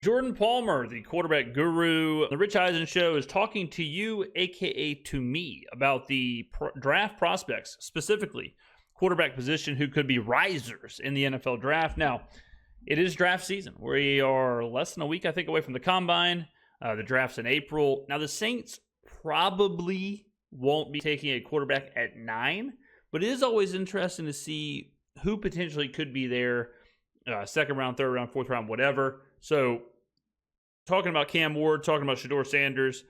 Jordan Palmer, the quarterback guru, the Rich Eisen Show, is talking to you, aka to me, about the draft prospects, specifically quarterback position, who could be risers in the NFL draft. Now, it is draft season. We are less than a week, I think, away from the combine. The draft's in April. Now, the Saints probably won't be taking a quarterback at 9, but it is always interesting to see who potentially could be there, second round, third round, fourth round, whatever. So, talking about Cam Ward, talking about Shedeur Sanders,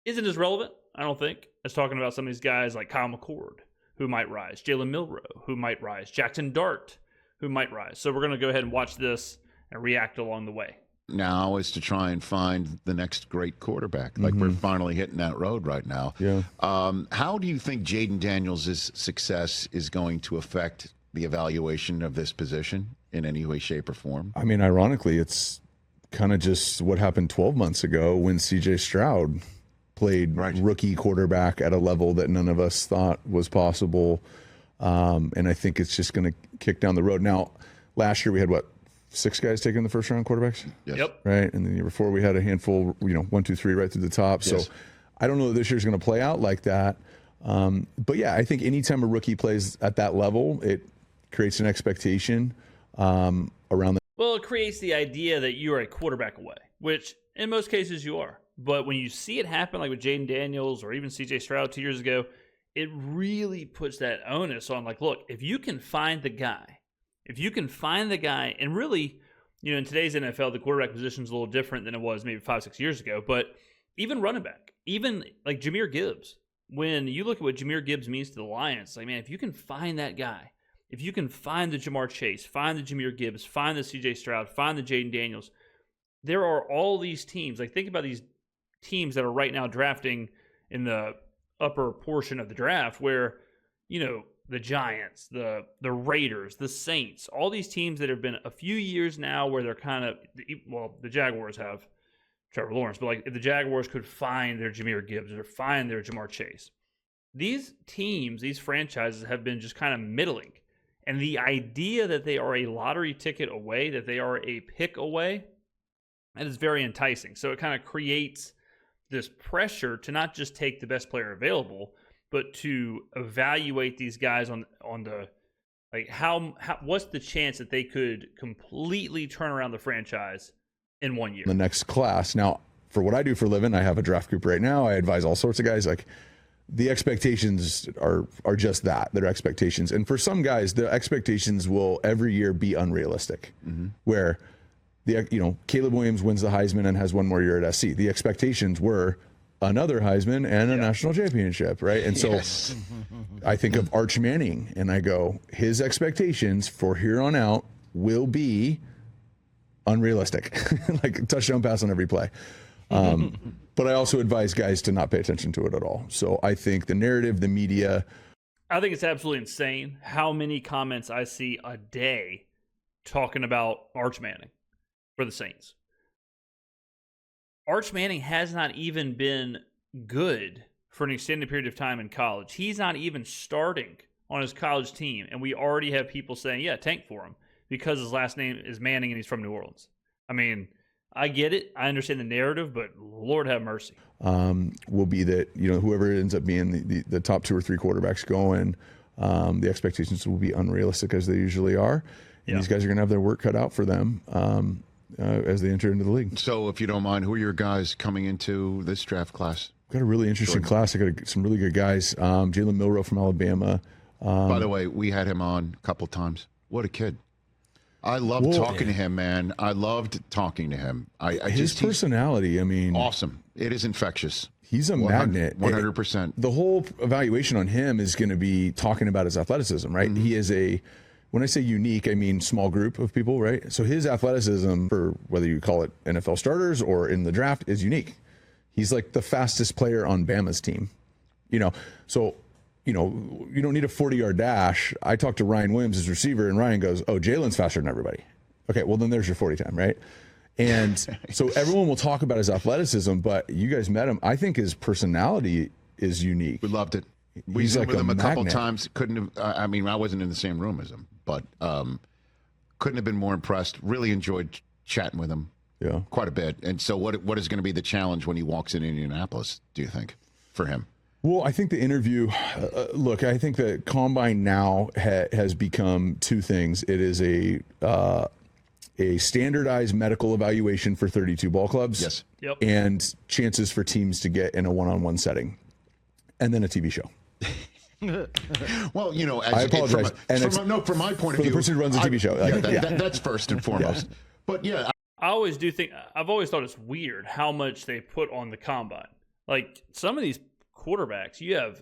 isn't as relevant, I don't think, as talking about some of these guys like Kyle McCord, who might rise, Jalen Milroe, who might rise, Jackson Dart, who might rise. So we're going to go ahead and watch this and react along the way. Now is to try and find the next great quarterback. Like we're finally hitting that road right now. Yeah. How do you think Jaden Daniels' success is going to affect the evaluation of this position in any way, shape, or form? I mean, ironically, it's kind of just what happened 12 months ago when C.J. Stroud played rookie quarterback at a level that none of us thought was possible. And I think it's just going to kick down the road. Now, last year we had, 6 guys taking the first round quarterbacks? Yes. Yep. Right? And the year before we had a handful, 1, 2, 3 right through the top. Yes. So I don't know that this year's going to play out like that. But yeah, I think anytime a rookie plays at that level, it creates an expectation around that. Well, it creates the idea that you are a quarterback away, which in most cases you are. But when you see it happen, like with Jaden Daniels or even C.J. Stroud 2 years ago, it really puts that onus on, like, look, if you can find the guy, and really, in today's NFL, the quarterback position is a little different than it was maybe 5-6 years ago, but even running back, even like Jahmyr Gibbs, when you look at what Jahmyr Gibbs means to the Lions, like, man, if you can find that guy, if you can find the Jamar Chase, find the Jahmyr Gibbs, find the C.J. Stroud, find the Jaden Daniels, there are all these teams. Like, think about these teams that are right now drafting in the upper portion of the draft where, the Giants, the Raiders, the Saints, all these teams that have been a few years now where they're kind of, the Jaguars have Trevor Lawrence, but like if the Jaguars could find their Jahmyr Gibbs or find their Jamar Chase, these teams, these franchises have been just kind of middling. And the idea that they are a lottery ticket away, that they are a pick away, that is very enticing. So it kind of creates this pressure to not just take the best player available, but to evaluate these guys on the, like, how what's the chance that they could completely turn around the franchise in 1 year? The next class. Now, for what I do for a living, I have a draft group right now. I advise all sorts of guys. Like, the expectations are just that. They're expectations. And for some guys, the expectations will every year be unrealistic. Where Caleb Williams wins the Heisman and has one more year at SC. The expectations were another Heisman and a national championship, right? And so I think of Arch Manning and I go, his expectations for here on out will be unrealistic, like a touchdown pass on every play. But I also advise guys to not pay attention to it at all. So I think the narrative, the media. I think it's absolutely insane how many comments I see a day talking about Arch Manning for the Saints. Arch Manning has not even been good for an extended period of time in college. He's not even starting on his college team, and we already have people saying, yeah, tank for him because his last name is Manning and he's from New Orleans. I mean, I get it. I understand the narrative, but Lord have mercy. Will be that, whoever ends up being the top 2 or 3 quarterbacks going, the expectations will be unrealistic as they usually are. And these guys are going to have their work cut out for them as they enter into the league. So if you don't mind, who are your guys coming into this draft class? Got a really interesting class. I got some really good guys. Jalen Milroe from Alabama. By the way, we had him on a couple times. What a kid. I loved talking to him, man. I loved talking to him. His personality, I mean. Awesome. It is infectious. He's a magnet. 100%. The whole evaluation on him is going to be talking about his athleticism, right? He is when I say unique, I mean small group of people, right? So his athleticism, for whether you call it NFL starters or in the draft, is unique. He's like the fastest player on Bama's team. So you don't need a 40-yard dash. I talked to Ryan Williams, his receiver, and Ryan goes, oh, Jalen's faster than everybody. Okay, well, then there's your 40 time, right? And so everyone will talk about his athleticism, but you guys met him. I think his personality is unique. We loved it. We He's met like with him a couple magnet. times. Couldn't have, I mean, I wasn't in the same room as him, but couldn't have been more impressed. Really enjoyed chatting with him. Yeah. quite a bit. And so what is going to be the challenge when he walks in Indianapolis, do you think, for him? Well, I think the interview, look, I think the combine now has become two things. It is a standardized medical evaluation for 32 ball clubs. Yes. Yep. And chances for teams to get in a one-on-one setting. And then a TV show. Well, you know, I apologize. From my point of view, the person who runs a TV show. That's first and foremost. Yeah. But yeah, I always do think, I've always thought it's weird how much they put on the combine. Like some of these quarterbacks, you have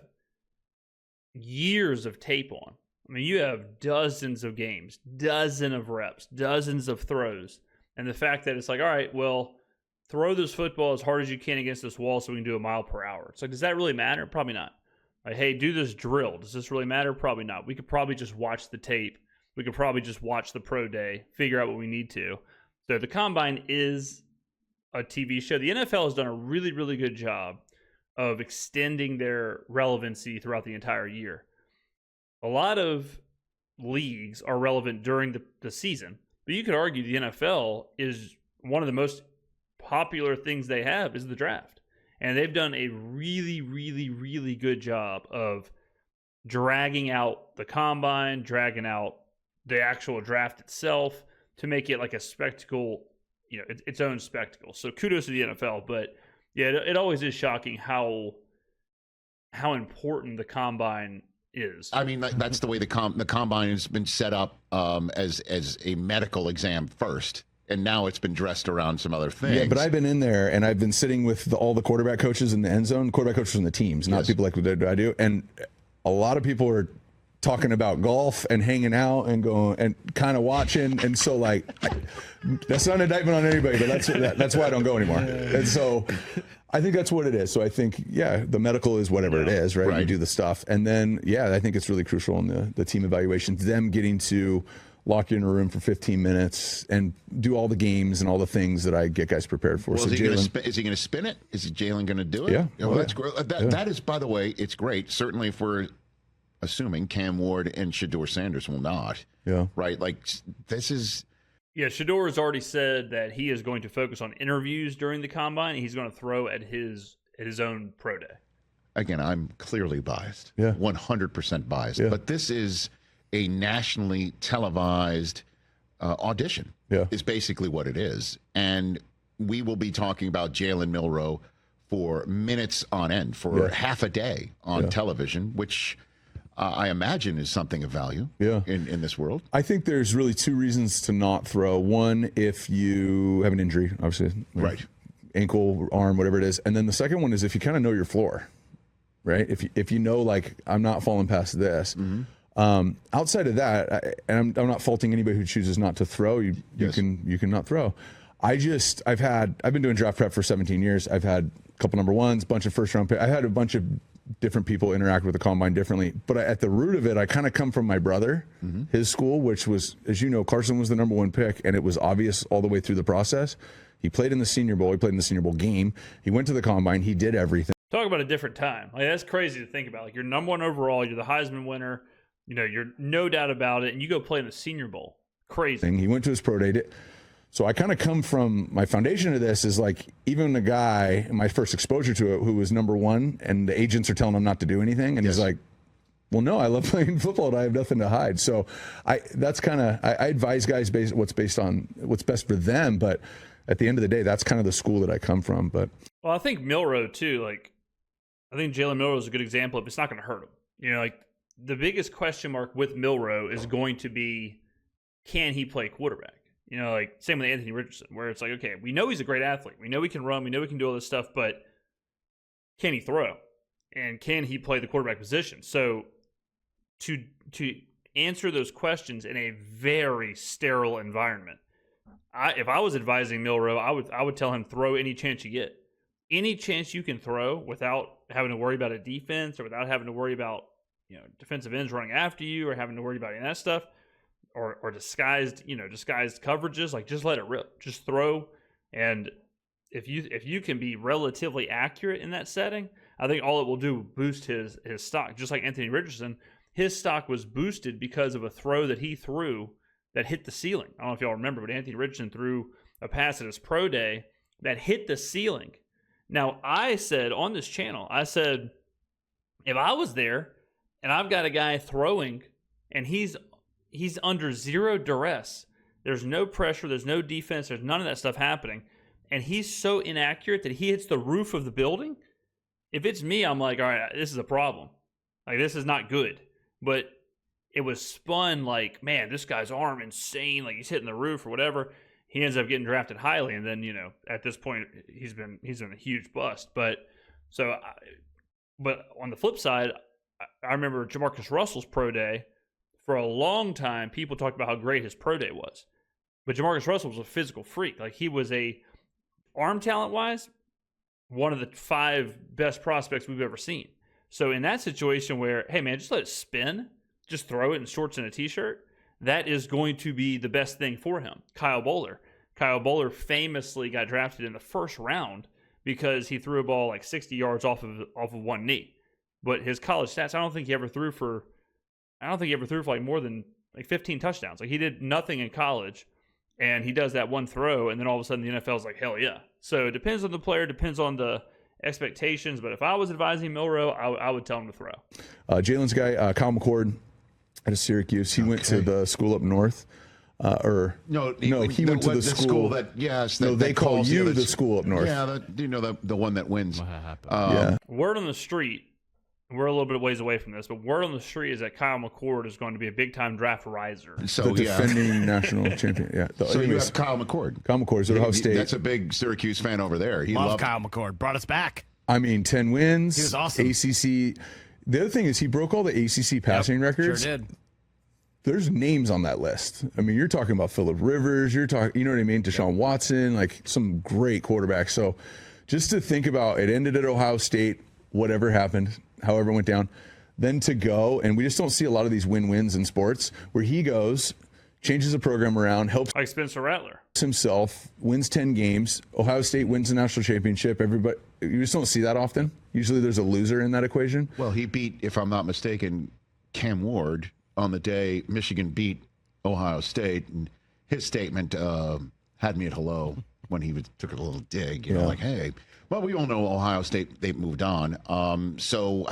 years of tape on. I mean, you have dozens of games, dozens of reps, dozens of throws. And the fact that it's like, all right, well, throw this football as hard as you can against this wall so we can do a mile per hour. It's like, does that really matter? Probably not. Like, hey, do this drill. Does this really matter? Probably not. We could probably just watch the tape. We could probably just watch the pro day, figure out what we need to. So the combine is a TV show. The NFL has done a really, really good job of extending their relevancy throughout the entire year. A lot of leagues are relevant during the season, but you could argue the NFL is one of the most popular things they have is the draft. And they've done a really, really, really good job of dragging out the combine, dragging out the actual draft itself to make it like a spectacle, you know, its own spectacle. So kudos to the NFL, but yeah, it always is shocking how important the combine is. I mean, that's the way the combine has been set up as a medical exam first. And now it's been dressed around some other things. Yeah, but I've been in there, and I've been sitting with all the quarterback coaches in the end zone, quarterback coaches from the teams, not people like what I do. And a lot of people are talking about golf and hanging out and going and kind of watching. And so, like, that's not an indictment on anybody, but that's why I don't go anymore. And so I think that's what it is. So I think, yeah, the medical is whatever it is, right? You do the stuff. And then, yeah, I think it's really crucial in the team evaluations, them getting to lock you in a room for 15 minutes and do all the games and all the things that I get guys prepared for. Well, so is he going to spin it? Is Jalen going to do it? Yeah. Well, that's great. That is, by the way, it's great. Certainly if we're assuming Cam Ward and Shedeur Sanders will not. Yeah. Right? Like, this is... Yeah, Shedeur has already said that he is going to focus on interviews during the combine. And he's going to throw at his own pro day. Again, I'm clearly biased. Yeah. 100% biased. Yeah. But this is a nationally televised audition is basically what it is. And we will be talking about Jalen Milroe for minutes on end, for half a day on television, which I imagine is something of value in this world. I think there's really two reasons to not throw. One, if you have an injury, obviously. Right. Ankle, arm, whatever it is. And then the second one is if you kind of know your floor, right? If you know, like, I'm not falling past this. Mm-hmm. Outside of that, and I'm not faulting anybody who chooses not to throw. You can not throw. I've been doing draft prep for 17 years. I've had a couple number ones, bunch of first round picks. I had a bunch of different people interact with the combine differently. But at the root of it, I kind of come from my brother, his school, which was, as you know, Carson was the number one pick, and it was obvious all the way through the process. He played in the Senior Bowl. He played in the Senior Bowl game. He went to the combine. He did everything. Talk about a different time. Like, that's crazy to think about. Like, you're number one overall. You're the Heisman winner. You know, you're no doubt about it, and you go play in the Senior Bowl. Crazy. He went to his pro day. So I kind of come from, my foundation of this is like, even a guy, my first exposure to it, who was number one, and the agents are telling him not to do anything, and he's like, well, no, I love playing football, and I have nothing to hide. So I advise guys what's best for them, but at the end of the day, that's kind of the school that I come from. But well, I think Milroe too. Like, I think Jalen Milroe is a good example of it's not going to hurt him. You know, like, the biggest question mark with Milroe is going to be, can he play quarterback? You know, like, same with Anthony Richardson, where it's like, okay, we know he's a great athlete. We know he can run. We know he can do all this stuff, but can he throw? And can he play the quarterback position? So to answer those questions in a very sterile environment, if I was advising Milroe, I would tell him, throw any chance you get. Any chance you can throw without having to worry about a defense or without having to worry about, you know, defensive ends running after you or having to worry about any of that stuff or disguised coverages, like, just let it rip. Just throw. And if you can be relatively accurate in that setting, I think all it will do boost his stock. Just like Anthony Richardson, his stock was boosted because of a throw that he threw that hit the ceiling. I don't know if y'all remember, but Anthony Richardson threw a pass at his pro day that hit the ceiling. Now, I said on this channel, I said, if I was there and I've got a guy throwing and he's under zero duress, there's no pressure, there's no defense, there's none of that stuff happening, and he's so inaccurate that he hits the roof of the building, if it's me, I'm like, all right, this is a problem. Like, this is not good. But it was spun like, man, this guy's arm insane, like he's hitting the roof or whatever. He ends up getting drafted highly, and then, at this point, he's been a huge bust. But on the flip side, I remember Jamarcus Russell's pro day. For a long time, people talked about how great his pro day was. But Jamarcus Russell was a physical freak. Like, he was arm talent-wise, one of the 5 best prospects we've ever seen. So in that situation where, hey, man, just let it spin, just throw it in shorts and a T-shirt, that is going to be the best thing for him. Kyle Bowler famously got drafted in the first round because he threw a ball like 60 yards off of one knee. But his college stats, I don't think he ever threw for like more than like 15 touchdowns. Like, he did nothing in college, and he does that one throw, and then all of a sudden the NFL's like, hell yeah. So it depends on the player, depends on the expectations. But if I was advising Milroe, I would tell him to throw. Jalen's guy, Kyle McCord, out of Syracuse. He went to the school up north. He went to the school that, yes. No, they call you the school up north. Yeah, the one that wins. Word on the street, we're a little bit of ways away from this, but word on the street is that Kyle McCord is going to be a big-time draft riser. So, the defending national champion. Yeah. So you have Kyle McCord. Kyle McCord is at Ohio State. That's a big Syracuse fan over there. He loved Kyle McCord. Brought us back. I mean, 10 wins. He was awesome. ACC. The other thing is he broke all the ACC passing records. Sure did. There's names on that list. I mean, you're talking about Phillip Rivers. You're talking, you know what I mean? Deshaun Watson, like some great quarterbacks. So just to think about, it ended at Ohio State, whatever happened, however it went down. Then to go, and we just don't see a lot of these win-wins in sports where he goes, changes the program around, helps like Spencer Rattler himself, wins 10 games. Ohio State wins the national championship. Everybody, you just don't see that often. Usually there's a loser in that equation. Well, he beat, if I'm not mistaken, Cam Ward on the day Michigan beat Ohio State, and his statement had me at hello when he took a little dig, like, hey. Well, we all know Ohio State, they've moved on. So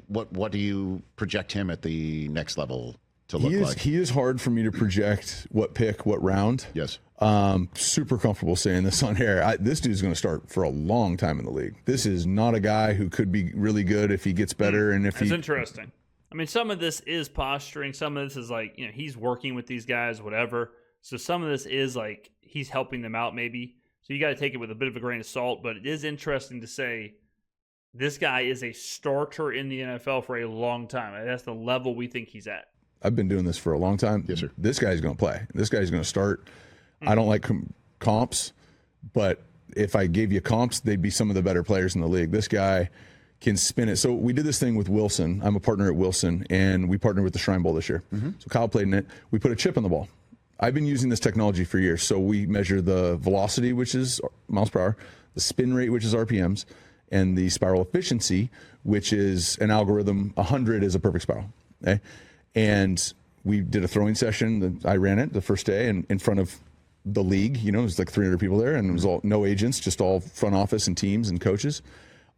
what do you project him at the next level to look like? He is hard for me to project what pick, what round. Yes. Super comfortable saying this on air. This dude's going to start for a long time in the league. This is not a guy who could be really good if he gets better. And if That's interesting. I mean, some of this is posturing. Some of this is like, he's working with these guys, whatever. So some of this is like he's helping them out maybe. So you got to take it with a bit of a grain of salt, but it is interesting to say this guy is a starter in the NFL for a long time. That's the level we think he's at. I've been doing this for a long time. Yes, sir. This guy's going to play. This guy's going to start. I don't like comps, but if I gave you comps, they'd be some of the better players in the league. This guy can spin it. So we did this thing with Wilson. I'm a partner at Wilson, and we partnered with the Shrine Bowl this year. Mm-hmm. So Kyle played in it. We put a chip on the ball. I've been using this technology for years. So we measure the velocity, which is miles per hour, the spin rate, which is RPMs, and the spiral efficiency, which is an algorithm. 100 is a perfect spiral. Okay? And we did a throwing session. I ran it the first day and in front of the league. It was like 300 people there, and it was all no agents, just all front office and teams and coaches.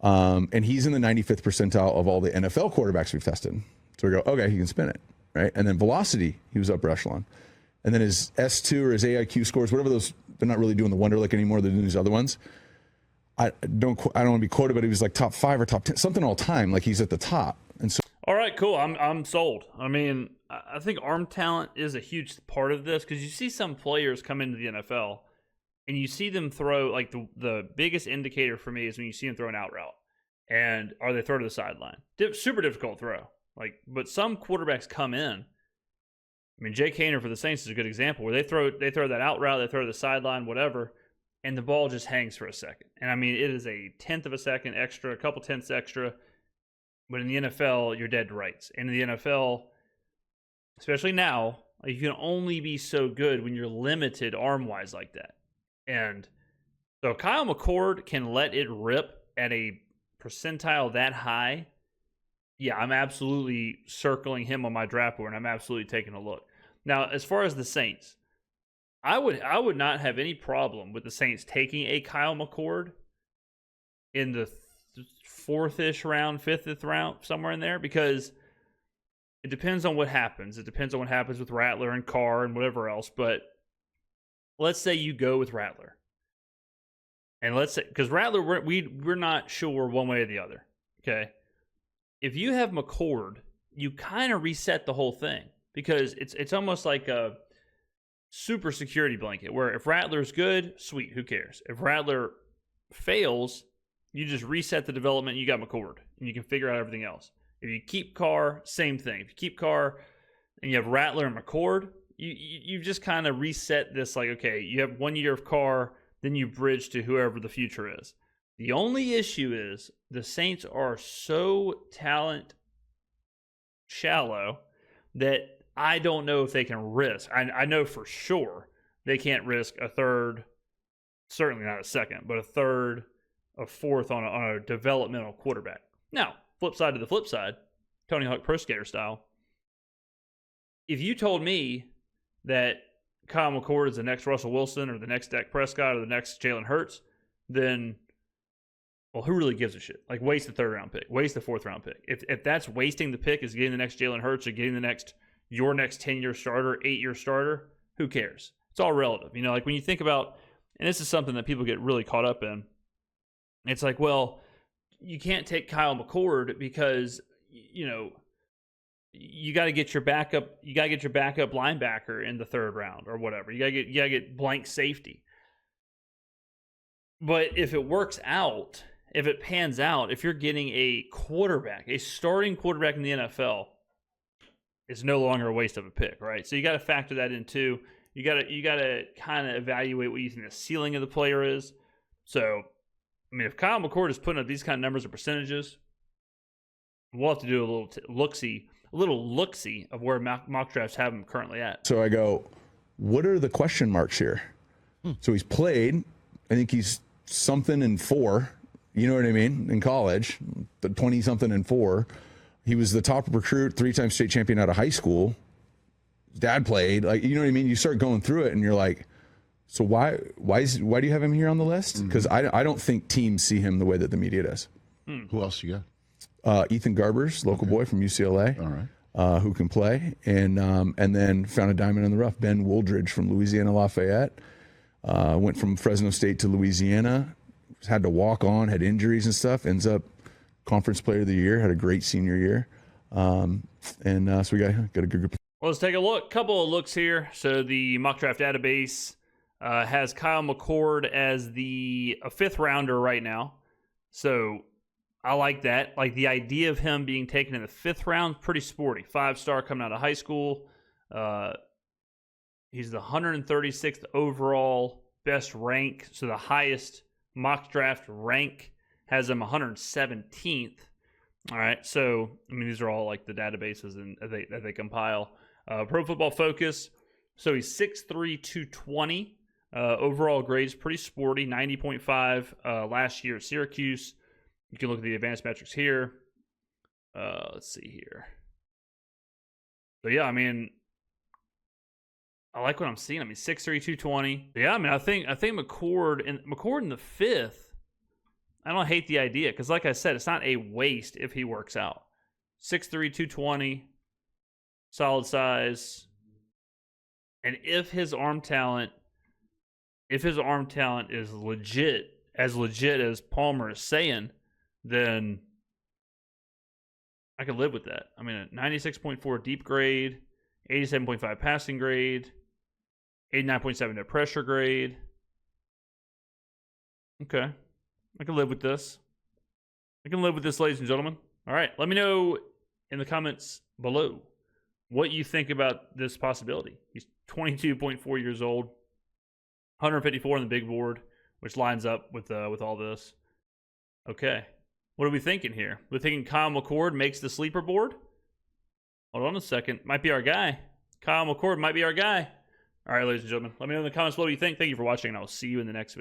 And he's in the 95th percentile of all the NFL quarterbacks we've tested. So we go, okay, he can spin it, right? And then velocity, he was upper echelon. And then his S2 or his AIQ scores, whatever those, they're not really doing the Wonderlic anymore. They're doing these other ones. I don't want to be quoted, but he was like top 5 or top 10, something all time. Like he's at the top. And so, all right, cool. I'm sold. I mean, I think arm talent is a huge part of this because you see some players come into the NFL and you see them throw, like the biggest indicator for me is when you see them throw an out route and are they throw to the sideline. Super difficult throw. But some quarterbacks come in. I mean, Jay Kaner for the Saints is a good example where they throw that out route, they throw to the sideline, whatever, and the ball just hangs for a second. And I mean, it is a tenth of a second extra, a couple tenths extra. But in the NFL, you're dead to rights. And in the NFL, especially now, you can only be so good when you're limited arm-wise like that. And so Kyle McCord can let it rip at a percentile that high. Yeah, I'm absolutely circling him on my draft board, and I'm absolutely taking a look. Now, as far as the Saints, I would not have any problem with the Saints taking a Kyle McCord in the fourth-ish round, fifth round, somewhere in there, because it depends on what happens. It depends on what happens with Rattler and Carr and whatever else. But let's say you go with Rattler. And let's say, because Rattler, we're not sure one way or the other. Okay. If you have McCord, you kind of reset the whole thing, because it's almost like a super security blanket where if Rattler's good, sweet, who cares? If Rattler fails, you just reset the development, you got McCord, and you can figure out everything else. If you keep Carr, same thing. If you keep Carr and you have Rattler and McCord, you just kind of reset this, like, okay, you have 1 year of Carr, then you bridge to whoever the future is. The only issue is the Saints are so talent shallow that I don't know if they can risk. I know for sure they can't risk a third, certainly not a second, but a third, a fourth on a developmental quarterback. Now, flip side to the flip side, Tony Hawk Pro Skater style. If you told me that Kyle McCord is the next Russell Wilson or the next Dak Prescott or the next Jalen Hurts, then, well, who really gives a shit? Like, waste the third round pick, waste the fourth round pick. If that's wasting the pick, is getting the next Jalen Hurts or getting your next 10-year starter, 8-year starter, who cares? It's all relative. You know, like when you think about, and this is something that people get really caught up in, it's like, well, you can't take Kyle McCord because, you know, you got to get your backup. You got to get your backup linebacker in the third round or whatever. You got to get blank safety. But if it works out, if it pans out, if you're getting a quarterback, a starting quarterback in the NFL, it's no longer a waste of a pick, right? So you got to factor that in too. You got to kind of evaluate what you think the ceiling of the player is. So, I mean, if Kyle McCord is putting up these kind of numbers or percentages, we'll have to do a little look-see of where mock drafts have him currently at. So I go, what are the question marks here? So he's played, I think he's something in 4, you know what I mean, in college, the 20-something in 4. He was the top recruit, 3-time state champion out of high school. His dad played, like, you know what I mean? You start going through it and you're like, so why do you have him here on the list? Because I don't think teams see him the way that the media does. Who else you got? Ethan Garbers, local boy from UCLA, all right, who can play, and then found a diamond in the rough. Ben Wooldridge from Louisiana Lafayette, went from Fresno State to Louisiana, had to walk on, had injuries and stuff. Ends up Conference Player of the Year, had a great senior year, so we got a good group. Well, let's take a look. Couple of looks here. So the mock draft database has Kyle McCord as a 5th rounder right now. So I like that. Like the idea of him being taken in the 5th round, pretty sporty. 5-star coming out of high school. He's the 136th overall best rank. So the highest mock draft rank has him 117th. All right. So, I mean, these are all like the databases that they compile. Pro Football Focus. So he's 6'3", 220. Overall grades pretty sporty, 90.5 last year at Syracuse. You can look at the advanced metrics here. Let's see here. So yeah, I mean, I like what I'm seeing. I mean, 6'3", 220. Yeah, I mean, I think McCord in the 5th. I don't hate the idea because, like I said, it's not a waste if he works out. 6'3", 220, solid size, and if his arm talent is legit as Palmer is saying, then I could live with that. I mean, a 96.4 deep grade, 87.5 passing grade, 89.7 net pressure grade. Okay. I can live with this. Ladies and gentlemen. All right. Let me know in the comments below what you think about this possibility. He's 22.4 years old, 154 on the big board, which lines up with all this. Okay. What are we thinking here? We're thinking Kyle McCord makes the sleeper board? Hold on a second. Might be our guy. Kyle McCord might be our guy. All right, ladies and gentlemen. Let me know in the comments below what you think. Thank you for watching, and I will see you in the next video.